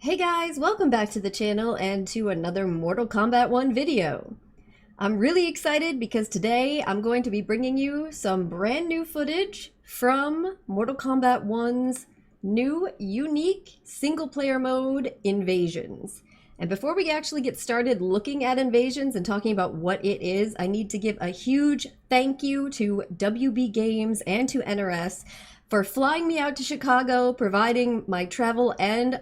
Hey guys, welcome back to the channel and to another Mortal Kombat 1 video. I'm really excited because today I'm going to be bringing you some brand new footage from Mortal Kombat 1's new unique single player mode, Invasions. And before we actually get started looking at Invasions and talking about what it is, I need to give a huge thank you to WB Games and to NRS for flying me out to Chicago, providing my travel and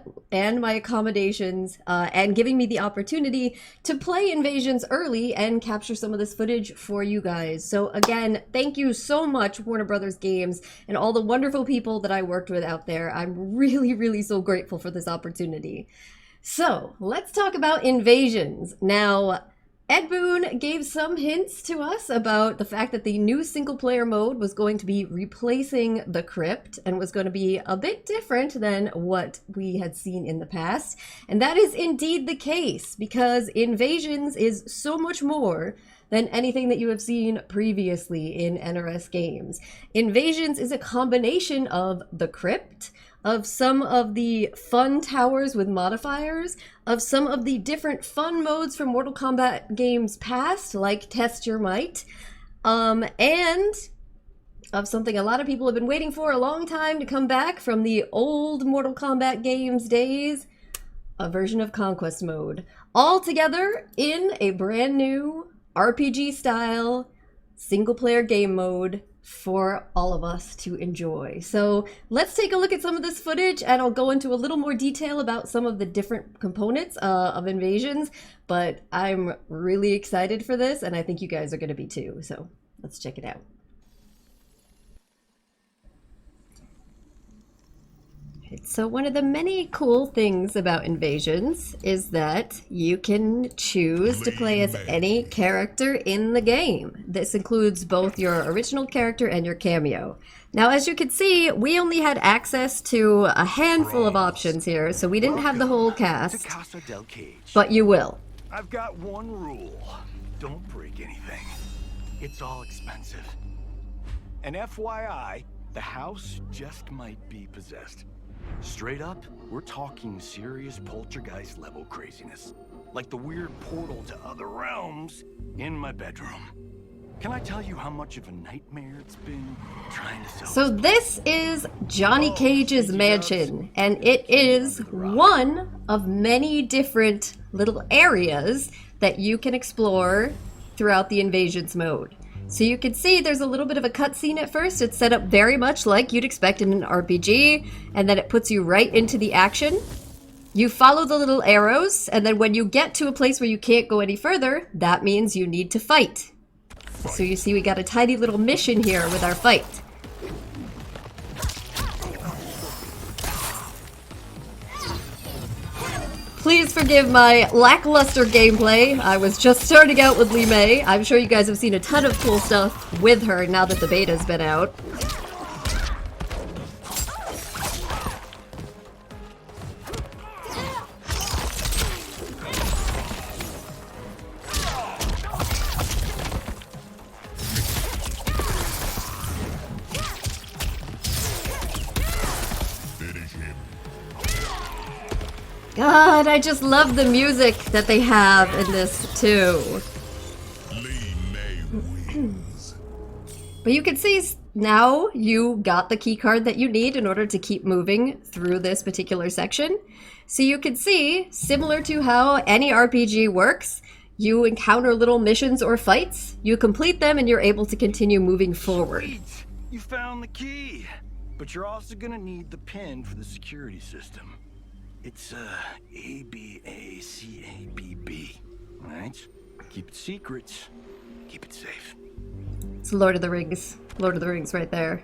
my accommodations, and giving me the opportunity to play Invasions early and capture some of this footage for you guys. So again, thank you so much, Warner Brothers Games, and all the wonderful people that I worked with out there. I'm really so grateful for this opportunity. So let's talk about Invasions. Now, Ed Boon gave some hints to us about the fact that the new single-player mode was going to be replacing the Crypt and was going to be a bit different than what we had seen in the past. And that is indeed the case, because Invasions is so much more than anything that you have seen previously in NRS games. Invasions is a combination of the Crypt, of some of the fun towers with modifiers, of some of the different fun modes from Mortal Kombat games past, like Test Your Might, and of something a lot of people have been waiting for a long time to come back from the old Mortal Kombat games days, a version of Conquest mode, all together in a brand new RPG style single player game mode for all of us to enjoy. So let's take a look at some of this footage, and I'll go into a little more detail about some of the different components of Invasions, but I'm really excited for this, and I think you guys are going to be too. So let's check it out. So one of the many cool things about Invasions is that you can choose to play as any character in the game. This includes both your original character and your cameo. Now, as you can see, we only had access to a handful of options here, so we didn't have the whole cast, but you will. I've got one rule. Don't break anything. It's all expensive. And FYI, the house just might be possessed. Straight up, we're talking serious poltergeist level craziness. Like the weird portal to other realms in my bedroom. Can I tell you how much of a nightmare it's been trying to sell? So this is Johnny Cage's mansion, and it is one of many different little areas that you can explore throughout the Invasions mode. So you can see there's a little bit of a cutscene at first. It's set up very much like you'd expect in an RPG, and then it puts you right into the action. You follow the little arrows, and then when you get to a place where you can't go any further, that means you need to fight. So you see we got a tiny little mission here with our fight. Please forgive my lackluster gameplay. I was just starting out with Li Mei. I'm sure you guys have seen a ton of cool stuff with her now that the beta's been out. God, I just love the music that they have in this too. But you can see now you got the key card that you need in order to keep moving through this particular section. So you can see, similar to how any RPG works, you encounter little missions or fights, you complete them, and you're able to continue moving forward. Sweet. You found the key. But you're also gonna need the pin for the security system. It's ABACABB, right? Keep it secret, keep it safe. It's Lord of the Rings. Lord of the Rings right there.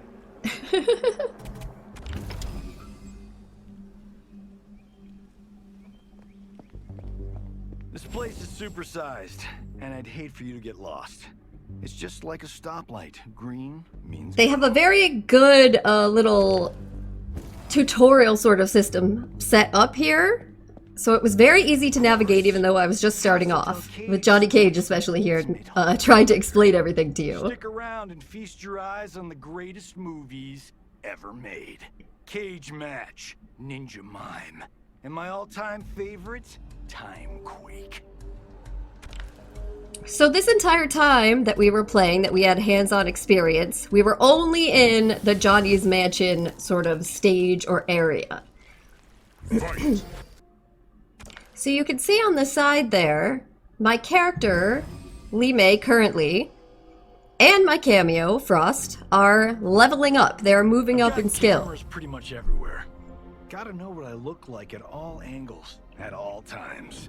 This place is supersized, and I'd hate for you to get lost. It's just like a stoplight. Green means... They have a very good little tutorial sort of system set up here, so it was very easy to navigate even though I was just starting off, with Johnny Cage especially here, trying to explain everything to you. Stick around and feast your eyes on the greatest movies ever made. Cage Match, Ninja Mime, And my all-time favorite, Time Quake. So this entire time that we were playing, that we had hands-on experience, we were only in the Johnny's Mansion sort of stage or area. So you can see on the side there, my character, Lee May currently, and my cameo, Frost, are leveling up. They're moving up in skill. Cameras pretty much everywhere. Gotta know what I look like at all angles, at all times.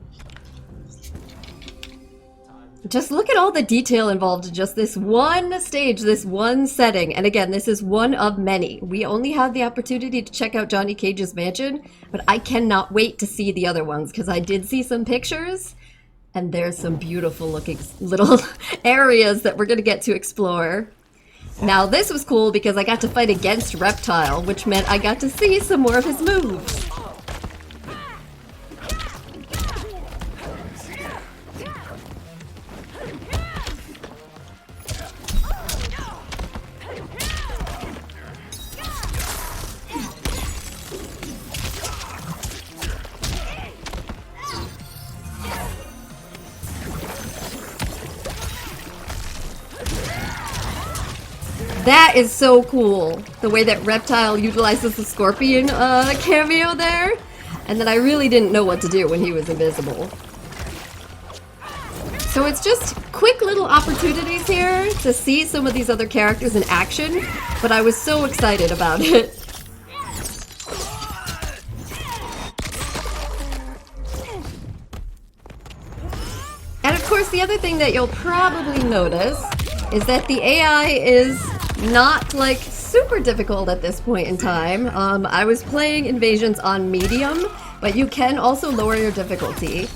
Just look at all the detail involved in just this one stage, this one setting. And again, this is one of many. We only had the opportunity to check out Johnny Cage's mansion, but I cannot wait to see the other ones because I did see some pictures and there's some beautiful looking little areas that we're going to get to explore. Now this was cool because I got to fight against Reptile, which meant I got to see some more of his moves. That is so cool, the way that Reptile utilizes the Scorpion cameo there, and then I really didn't know what to do when he was invisible. So it's just quick little opportunities here to see some of these other characters in action, but I was so excited about it. And of course, the other thing that you'll probably notice is that the AI is not like super difficult at this point in time. I was playing Invasions on medium, but you can also lower your difficulty.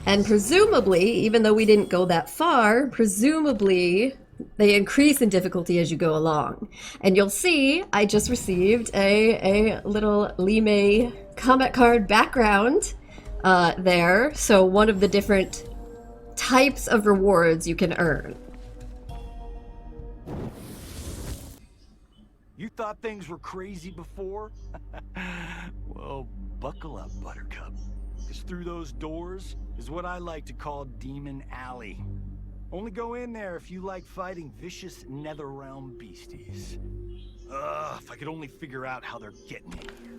And presumably, even though we didn't go that far, presumably they increase in difficulty as you go along. And you'll see I just received a little Lee May combat card background there. So one of the different types of rewards you can earn. You thought things were crazy before? Well, buckle up, Buttercup. Because through those doors is what I like to call Demon Alley. Only go in there if you like fighting vicious Netherrealm beasties. If I could only figure out how they're getting in here.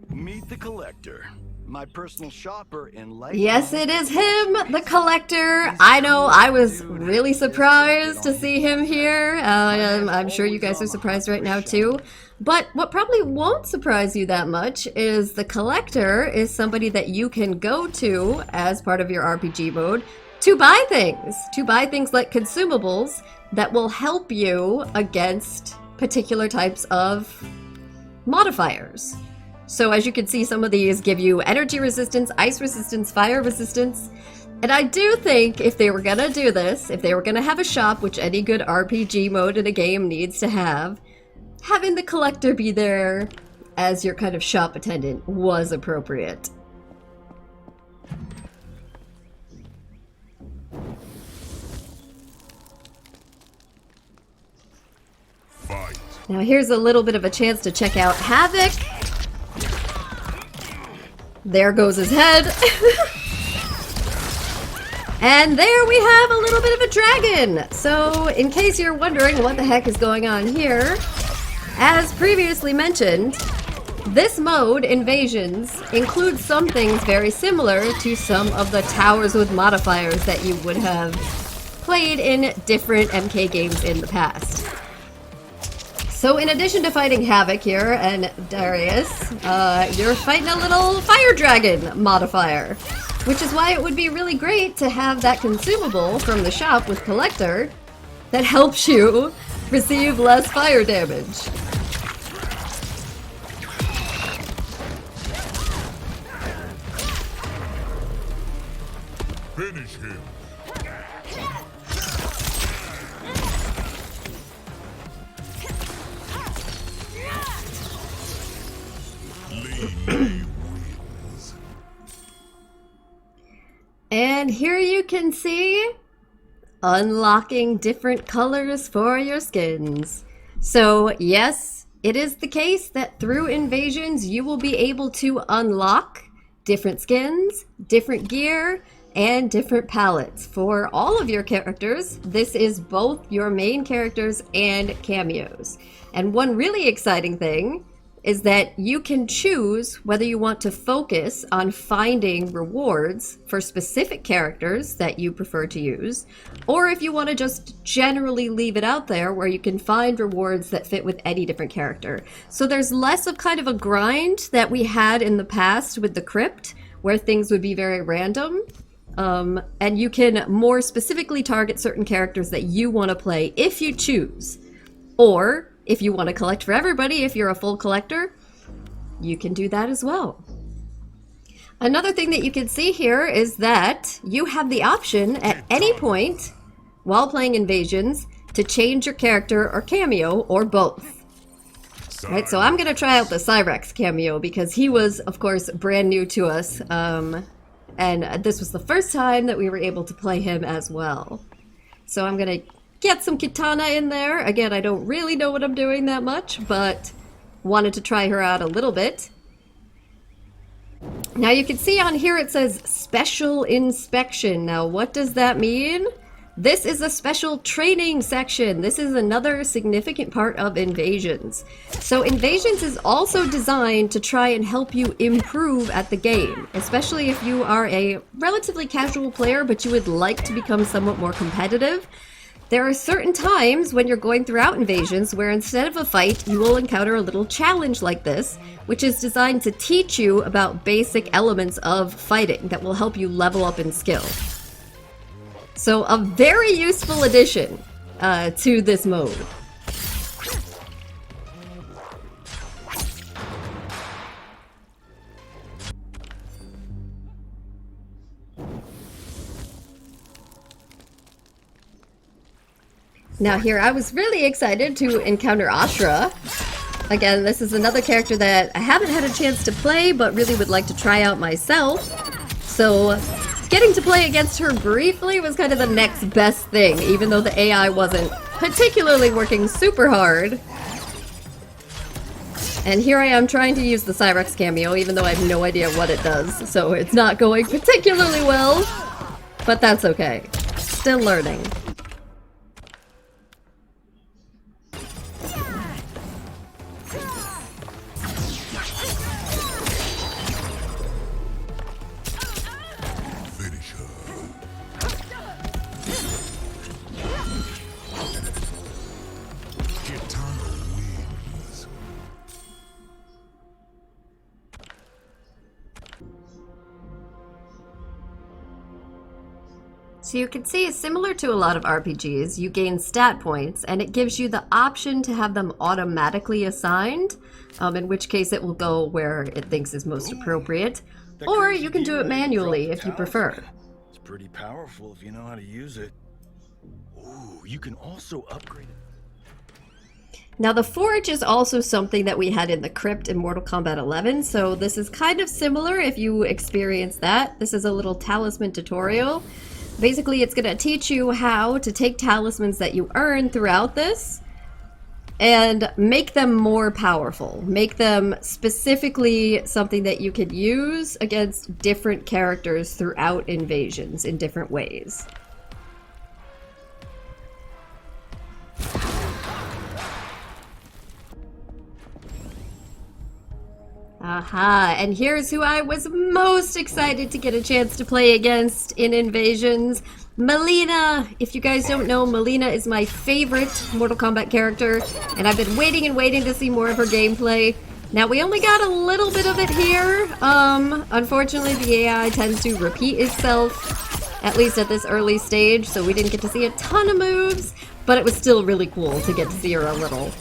Meet the Collector. My personal shopper in life. Yes, it is him, the Collector. I know, I was really surprised to see him here. I'm sure you guys are surprised right now too. But what probably won't surprise you that much is the Collector is somebody that you can go to as part of your RPG mode to buy things like consumables that will help you against particular types of modifiers. So as you can see, some of these give you energy resistance, ice resistance, fire resistance. And I do think if they were gonna do this, if they were gonna have a shop, which any good RPG mode in a game needs to have, having the Collector be there as your kind of shop attendant was appropriate. Fight. Now here's a little bit of a chance to check out Havoc. There goes his head. And there we have a little bit of a dragon. So in case you're wondering what the heck is going on here, as previously mentioned, this mode, Invasions, includes some things very similar to some of the towers with modifiers that you would have played in different MK games in the past. So in addition to fighting Havoc here and Darius, you're fighting a little fire dragon modifier, which is why it would be really great to have that consumable from the shop with Collector that helps you receive less fire damage. Finish him. And here you can see unlocking different colors for your skins. So yes, it is the case that through Invasions you will be able to unlock different skins, different gear, and different palettes for all of your characters. This is both your main characters and cameos. And one really exciting thing is that you can choose whether you want to focus on finding rewards for specific characters that you prefer to use, or if you want to just generally leave it out there where you can find rewards that fit with any different character. So there's less of kind of a grind that we had in the past with the crypt, where things would be very random. And you can more specifically target certain characters that you want to play if you choose. Or if you want to collect for everybody, if you're a full collector, you can do that as well. Another thing that you can see here is that you have the option at any point while playing Invasions to change your character or cameo or both. Right, so I'm going to try out the Cyrex cameo because he was, of course, brand new to us. And this was the first time that we were able to play him as well. So I'm going to get some Kitana in there. Again, I don't really know what I'm doing that much, but wanted to try her out a little bit. Now you can see on here it says Special Inspection. Now what does that mean? This is a special training section. This is another significant part of Invasions. So Invasions is also designed to try and help you improve at the game, especially if you are a relatively casual player but you would like to become somewhat more competitive. There are certain times when you're going throughout Invasions where instead of a fight, you will encounter a little challenge like this, which is designed to teach you about basic elements of fighting that will help you level up in skill. So a very useful addition to this mode. Now here, I was really excited to encounter Ashra. Again, this is another character that I haven't had a chance to play, but really would like to try out myself. So getting to play against her briefly was kind of the next best thing, even though the AI wasn't particularly working super hard. And here I am trying to use the Cyrex cameo, even though I have no idea what it does, so it's not going particularly well, but that's okay. Still learning. So you can see, similar to a lot of RPGs, you gain stat points, and it gives you the option to have them automatically assigned, in which case it will go where it thinks is most appropriate, or you can do it manually if you prefer. It's pretty powerful if you know how to use it. Ooh, you can also upgrade it. Now the Forge is also something that we had in the Crypt in Mortal Kombat 11, so this is kind of similar if you experience that. This is a little talisman tutorial. Basically, it's going to teach you how to take talismans that you earn throughout this and make them more powerful. Make them specifically something that you could use against different characters throughout Invasions in different ways. Aha, and here's who I was most excited to get a chance to play against in Invasions. Mileena! If you guys don't know, Mileena is my favorite Mortal Kombat character, and I've been waiting and waiting to see more of her gameplay. Now, we only got a little bit of it here. Unfortunately, the AI tends to repeat itself, at least at this early stage, so we didn't get to see a ton of moves, but it was still really cool to get to see her a little.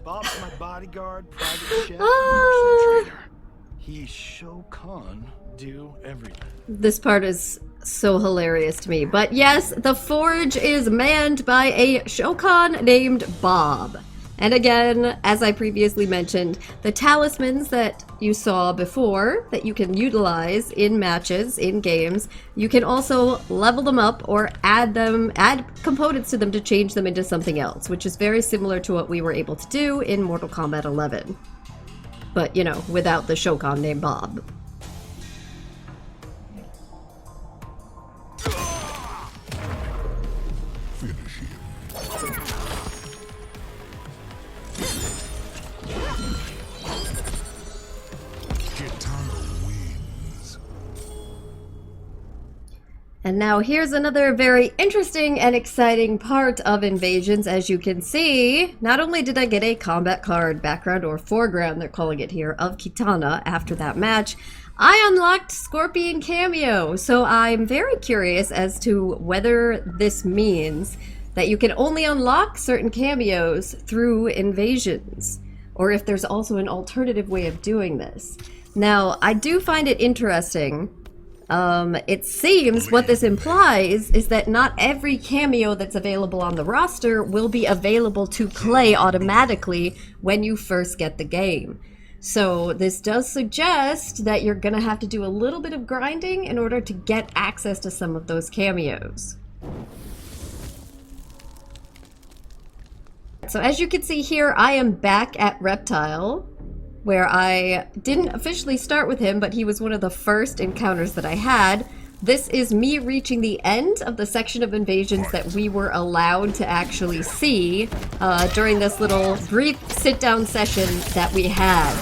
Bob's my bodyguard, private chef, Ah. personal trainer. He's Shokan, do everything. This part is so hilarious to me. But yes, the forge is manned by a Shokan named Bob. And again, as I previously mentioned, the talismans that you saw before that you can utilize in matches, in games, you can also level them up or add components to them to change them into something else, which is very similar to what we were able to do in Mortal Kombat 11. But, you know, without the Shokan named Bob. Finish him. Kitana wins. And now here's another very interesting and exciting part of Invasions. As you can see, not only did I get a combat card, background or foreground, they're calling it here, of Kitana after that match, I unlocked Scorpion Cameo. So I'm very curious as to whether this means that you can only unlock certain cameos through Invasions, or if there's also an alternative way of doing this. Now, I do find it interesting. It seems what this implies is that not every cameo that's available on the roster will be available to play automatically when you first get the game. So this does suggest that you're gonna have to do a little bit of grinding in order to get access to some of those cameos. So as you can see here, I am back at Reptile, where I didn't officially start with him, but he was one of the first encounters that I had. This is me reaching the end of the section of Invasions that we were allowed to actually see during this little brief sit-down session that we had.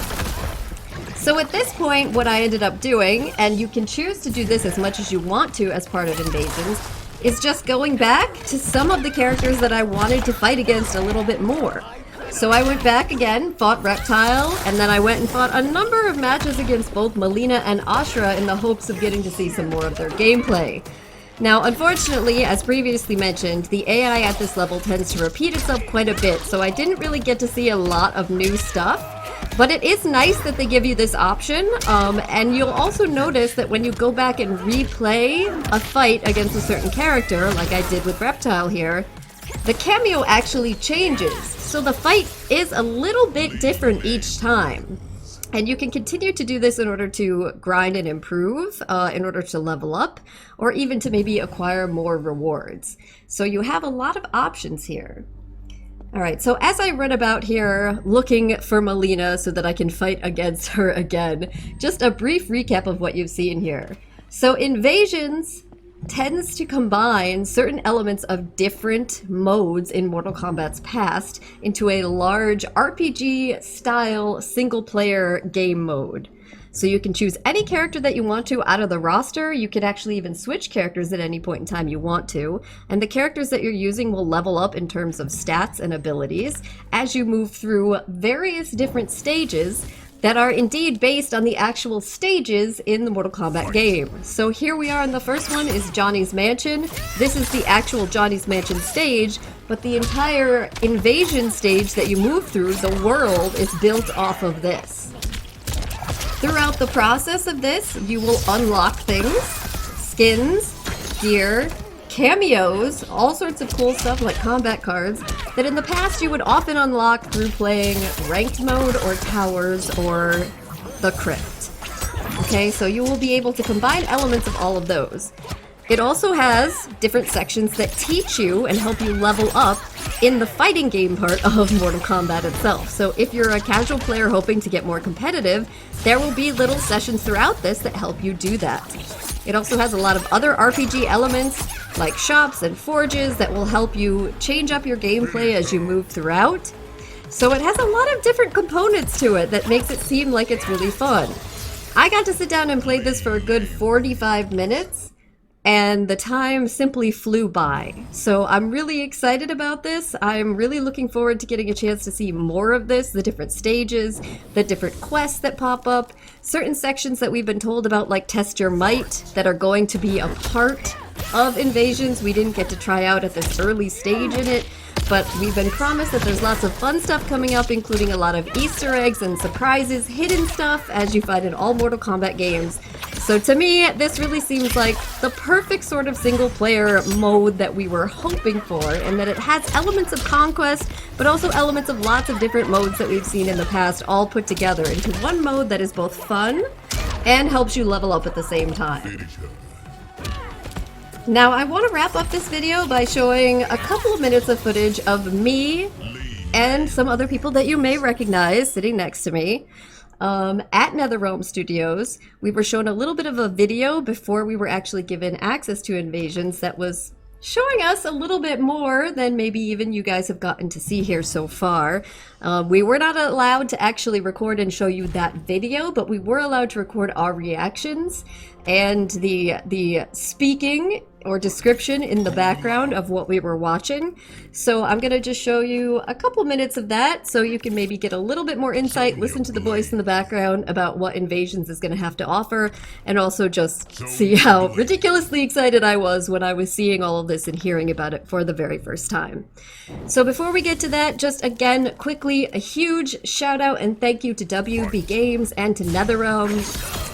So at this point, what I ended up doing, and you can choose to do this as much as you want to as part of Invasions, is just going back to some of the characters that I wanted to fight against a little bit more. So I went back again, fought Reptile, and then I went and fought a number of matches against both Melina and Ashra in the hopes of getting to see some more of their gameplay. Now, unfortunately, as previously mentioned, the AI at this level tends to repeat itself quite a bit, so I didn't really get to see a lot of new stuff. But it is nice that they give you this option, and you'll also notice that when you go back and replay a fight against a certain character, like I did with Reptile here, the cameo actually changes. So the fight is a little bit different each time. And you can continue to do this in order to grind and improve, in order to level up, or even to maybe acquire more rewards. So you have a lot of options here. Alright, so as I run about here looking for Melina so that I can fight against her again, just a brief recap of what you've seen here. So Invasions tends to combine certain elements of different modes in Mortal Kombat's past into a large RPG-style single-player game mode. So you can choose any character that you want to out of the roster. You can actually even switch characters at any point in time you want to. And the characters that you're using will level up in terms of stats and abilities as you move through various different stages that are indeed based on the actual stages in the Mortal Kombat game. So here we are, and the first one is Johnny's Mansion. This is the actual Johnny's Mansion stage, but the entire invasion stage that you move through, the world, is built off of this. Throughout the process of this, you will unlock things, skins, gear, cameos, all sorts of cool stuff like combat cards that in the past you would often unlock through playing ranked mode or towers or the crypt. Okay, so you will be able to combine elements of all of those. It also has different sections that teach you and help you level up in the fighting game part of Mortal Kombat itself. So if you're a casual player hoping to get more competitive, there will be little sessions throughout this that help you do that. It also has a lot of other RPG elements, like shops and forges, that will help you change up your gameplay as you move throughout. So it has a lot of different components to it that makes it seem like it's really fun. I got to sit down and play this for a good 45 minutes, and the time simply flew by. So I'm really excited about this. I'm really looking forward to getting a chance to see more of this, the different stages, the different quests that pop up, certain sections that we've been told about, like Test Your Might, that are going to be a part of Invasions we didn't get to try out at this early stage in it. but we've been promised that there's lots of fun stuff coming up, including a lot of Easter eggs and surprises, hidden stuff, as you find in all Mortal Kombat games. So to me, this really seems like the perfect sort of single-player mode that we were hoping for, in that it has elements of conquest, but also elements of lots of different modes that we've seen in the past all put together into one mode that is both fun and helps you level up at the same time. Finish her. Now, I want to wrap up this video by showing a couple of minutes of footage of me and some other people that you may recognize sitting next to me at Netherrealm Studios. We were shown a little bit of a video before we were actually given access to Invasions that was showing us a little bit more than maybe even you guys have gotten to see here so far. We were not allowed to actually record and show you that video, but we were allowed to record our reactions and the speaking or description in the background of what we were watching. So I'm gonna just show you a couple minutes of that so you can maybe get a little bit more insight, listen to the voice in the background about what Invasions is gonna have to offer, and also just see how ridiculously excited I was when I was seeing all of this and hearing about it for the very first time. So before we get to that, just again, quickly, a huge shout out and thank you to WB Games and to Netherrealm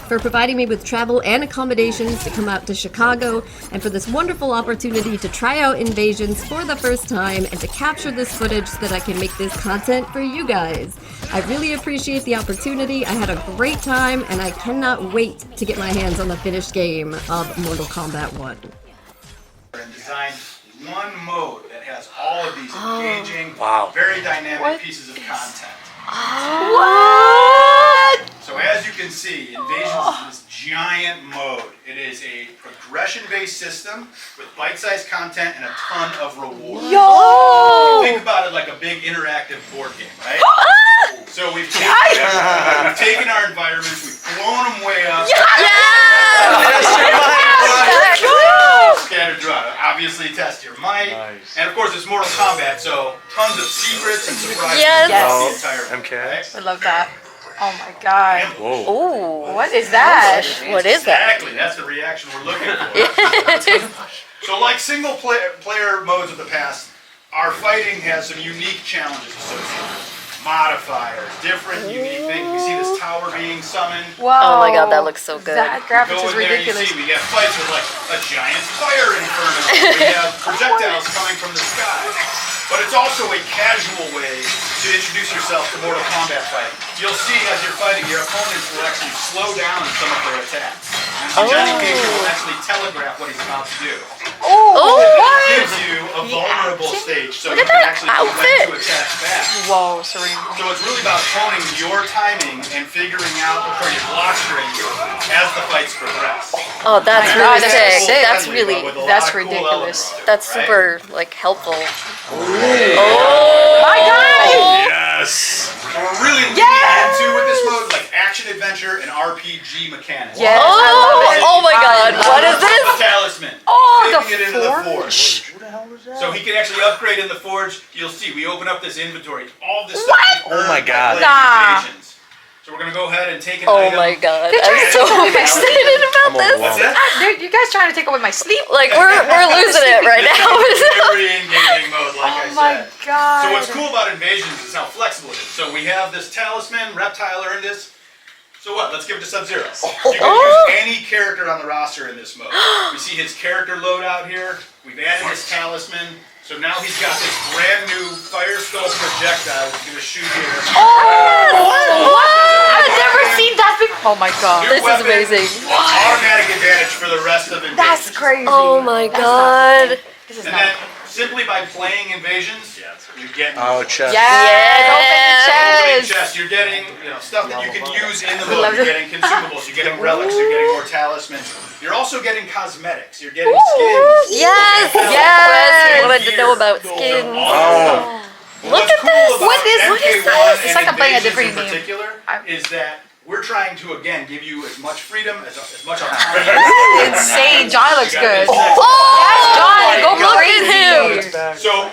for providing me with travel and accommodations to come out to Chicago, and for this wonderful opportunity to try out Invasions for the first time and to capture this footage so that I can make this content for you guys. I really appreciate the opportunity. I had a great time, and I cannot wait to get my hands on the finished game of Mortal Kombat 1. And designed one mode that has all of these engaging, very dynamic pieces of content. What? So as you can see, Invasions is this giant mode. It is a progression-based system with bite-sized content and a ton of rewards. Yo! Think about it like a big interactive board game, right? So we've taken our environments, we've blown them way up. Scattered throughout. Obviously, test your might. Nice. And of course, it's Mortal Kombat, so tons of secrets and surprises throughout the entire MK. I love that. Oh my god. Whoa. Ooh, what is that? What is that? Exactly, that's the reaction we're looking for. So like single player modes of the past, our fighting has some unique challenges associated with it. Modifiers, different unique things. You see this tower being summoned. Whoa. Oh my god, that looks so good. That graphics Go is in there, ridiculous. you see we get fights with like a giant fire inferno. We have projectiles coming from the sky. But it's also a casual way to introduce yourself to Mortal Kombat fighting. You'll see as you're fighting, your opponents will actually slow down some of their attacks. And Johnny Cage will actually telegraph what he's about to do. It gives you a vulnerable stage, so you can actually know when to attack back. Whoa, Serene. So it's really about honing your timing and figuring out your block strings as the fights progress. Oh, that's And really that's sick. cool That's friendly, really, but with a lot that's of cool ridiculous. elements, that's right? super, like, helpful. My god! Yes! So we're really leaning into with this mode, like action adventure and RPG mechanics. Yes, I love it. Oh my god, what is this? The Talisman. Oh, Taking it into the Forge. So he can actually upgrade in the Forge. You'll see, we open up this inventory. All this stuff is earned by playing Invasions. So we're gonna go ahead and take an item. Oh my god, They're I'm so trying to- excited about this. What's that? You guys trying to take away my sleep? Like, we're losing it right This now. is a very engaging mode, like I Oh my said. god. So what's cool about Invasions is how flexible it is. So we have this Talisman, Reptile earned this. So what? Let's give it to Sub-Zero. You can use any character on the roster in this mode. We see his character loadout here. We've added his Talisman. So now he's got this brand new Fire Skull projectile he's gonna shoot here. I've never seen that before. Oh my god. New This is weapon, amazing. Automatic advantage for the rest of Invasions. That's crazy. Oh my god. This is And not. then simply by playing Invasions, you get chest. Yes, open opening the chest. chest. You're getting stuff that you can use in the love mode. You're it. getting consumables. You're getting relics. You're getting more talismans. You're also getting cosmetics. You're getting skins. Yes! Yes! Wanted to know about skins. Oh. Look at this! What is MK1 this? It's like I'm playing a Invasions different in game. particular is that we're trying to again give you as much freedom as much This autonomy. is insane. John looks You got good. this. That's John. Go Look at crazy. him! So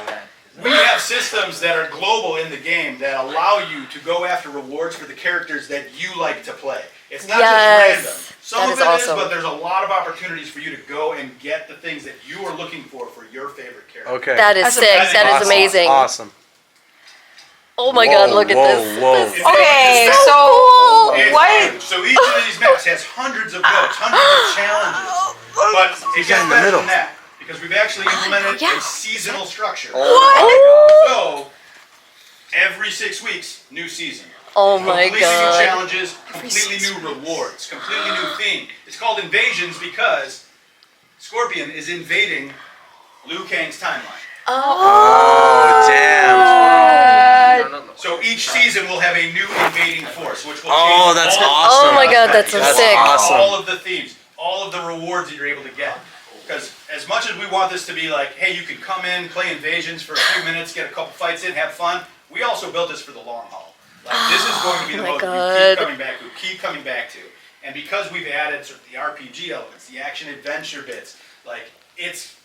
we have systems that are global in the game that allow you to go after rewards for the characters that you like to play. It's not just random. Some That of is it awesome. is, but there's a lot of opportunities for you to go and get the things that you are looking for your favorite character. Okay. That is That's sick. amazing. That is Awesome. amazing. Awesome. Oh my god, look at this. Whoa. Okay, It's so It's what? huge. So each of these maps has hundreds of notes, hundreds of challenges. But it got gets in the better middle. than that because we've actually implemented Yeah. a seasonal structure. Oh So every 6 weeks, new season. Oh my Completely new god. challenges, completely new rewards, completely new theme. It's called invasions because Scorpion is invading Liu Kang's timeline. Oh, damn. So each season will have a new invading force, which will Oh, change that's all awesome. Oh my god, that's so That's sick. awesome. all of the themes, all of the rewards that you're able to get. Because as much as we want this to be like, hey, you can come in, play invasions for a few minutes, get a couple fights in, have fun, we also built this for the long haul. Like, this is going to be the Oh my mode God. you keep coming back to. And because we've added sort of the RPG elements, the action adventure bits, like it's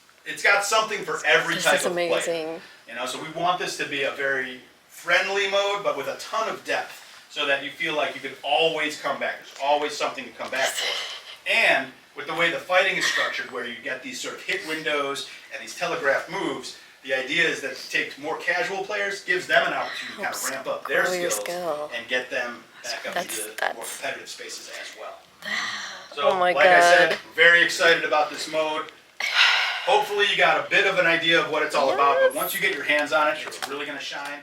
got something for every This type is of player. amazing. You know, so we want this to be a very friendly mode, but with a ton of depth, so that you feel like you can always come back. There's always something to come back for. And with the way the fighting is structured, where you get these sort of hit windows and these telegraphed moves, the idea is that it takes more casual players, gives them an opportunity to kind of ramp up their grow your skills skill. and get them back up into That's- more competitive spaces as well. So, Oh my like I said, God. very excited about this mode. Hopefully you got a bit of an idea of what it's all about, but once you get your hands on it, it's really going to shine.